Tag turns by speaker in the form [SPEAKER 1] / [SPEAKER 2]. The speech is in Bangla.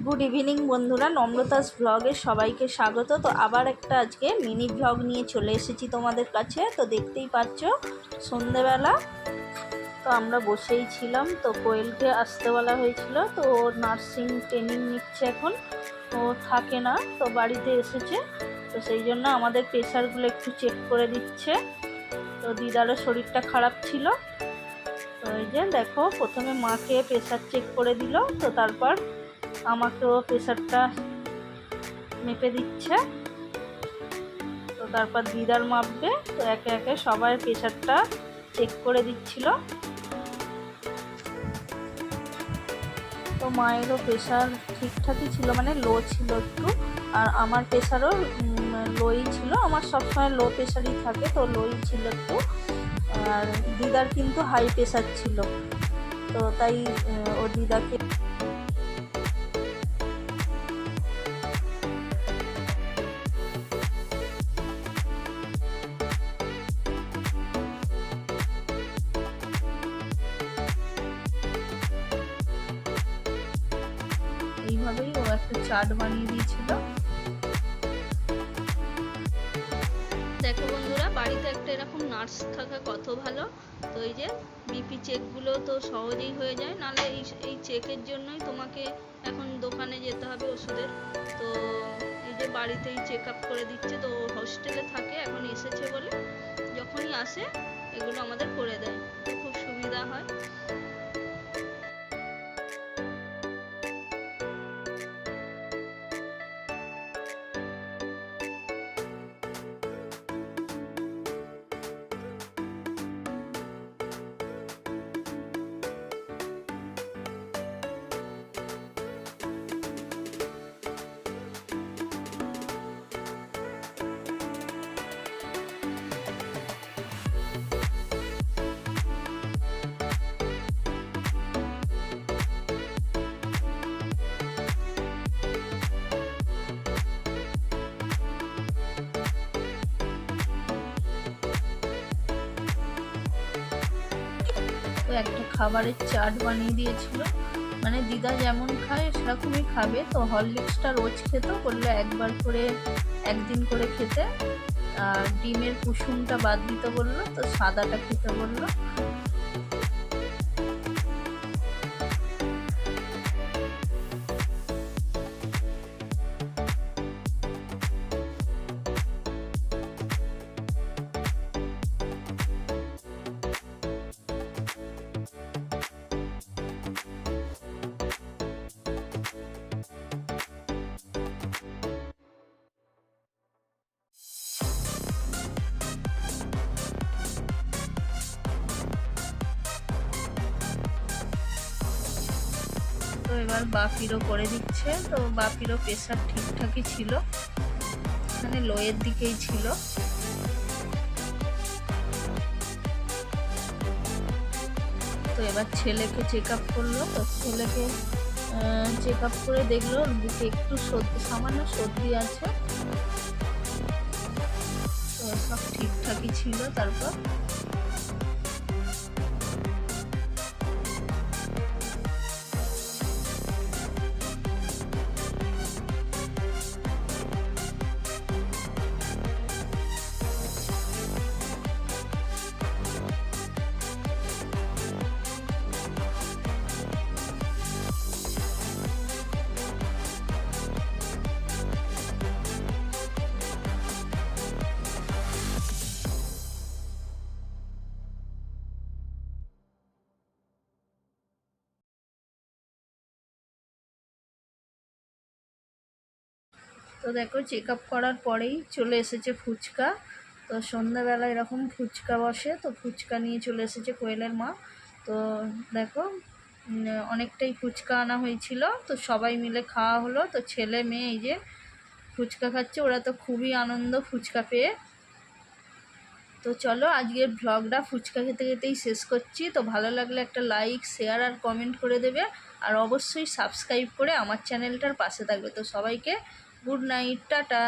[SPEAKER 1] গুড ইভিনিং বন্ধুরা, নম্রতাস ব্লগে সবাইকে স্বাগত। তো আবার একটা আজকে মিনি ব্লগ নিয়ে চলে এসেছি তোমাদের কাছে। তো দেখতেই পাচ্ছ সন্ধেবেলা তো আমরা বসেই ছিলাম। তো কোয়েলকে আসতে বলা হয়েছিল, তো ওর নার্সিং ট্রেনিং নিচ্ছে এখন, ও থাকে না, তো বাড়িতে এসেছে। তো সেই জন্য আমাদের প্রেশারগুলো একটু চেক করে দিচ্ছে। তো দিদারও শরীরটা খারাপ ছিল, তো এই যে দেখো প্রথমে মাকে প্রেশার চেক করে দিল, তো তারপর আমাকেও প্রেশারটা মেপে দিচ্ছে। তো তারপর দিদার মাপবে, তো একে একে সবাই প্রেশারটা চেক করে দিচ্ছিল। তো মায়েরও প্রেশার ঠিকঠাকই ছিল, মানে লো ছিল একটু, আর আমার প্রেশারও লোই ছিল। আমার সবসময় লো প্রেশারই থাকে, তো লোই ছিল একটু। আর দিদার কিন্তু হাই প্রেশার ছিল, তো তাই ও দিদাকে এইভাবেই ও একটা চার্ট বানিয়ে দিয়েছিল। দেখো বন্ধুরা, বাড়িতে একটা এরকম নার্স থাকা কত ভালো। তো এই যে বিপি চেকগুলো তো সহজেই হয়ে যায়, নাহলে এই চেকের জন্যই তোমাকে এখন দোকানে যেতে হবে ওষুধের। তো এই যে বাড়িতেই চেক আপ করে দিচ্ছে। তো হস্টেলে থাকে, এখন এসেছে বলে যখনই আসে এগুলো আমাদের করে দেয়, খুব সুবিধা হয়। তো একটা খাবারের চার্ট বানিয়ে দিয়েছিল, মানে দিদা যেমন খায় সেরকমই খাবে। তো হরলিক্সটা রোজ খেত, বললো একবার করে একদিন করে খেতে, আর ডিমের কুসুমটা বাদ দিতে বললো, তো সাদাটা খেতে বললো। তো এবার বাপিরও করে দিচ্ছে। তো বাপিরও প্রেশার ঠিকঠাকই ছিল, মানে লোয়ের দিকেই ছিল। তো এবার ছেলেকে চেক আপ করলো। তো ছেলেকে চেক আপ করে দেখলো বুকে একটু সর্দি, সামান্য সর্দি আছে। তো সব ঠিকঠাকই ছিল। তারপর তো দেখো চেক আপ করার পরেই চলে এসেছে ফুচকা। তো সন্ধ্যাবেলা এরকম ফুচকা বসে, তো ফুচকা নিয়ে চলে এসেছে কোয়েলের মা। তো দেখো অনেকটাই ফুচকা আনা হয়েছিল, তো সবাই মিলে খাওয়া হলো। তো ছেলে মেয়ে এই যে ফুচকা খাচ্ছে, ওরা তো খুবই আনন্দ ফুচকা পেয়ে। তো চলো আজকের ব্লগটা ফুচকা খেতে খেতেই শেষ করছি। তো ভালো লাগলে একটা লাইক, শেয়ার আর কমেন্ট করে দেবে, আর অবশ্যই সাবস্ক্রাইব করে আমার চ্যানেলটার পাশে থাকবে। তো সবাইকে গুড নাইট, টাটা।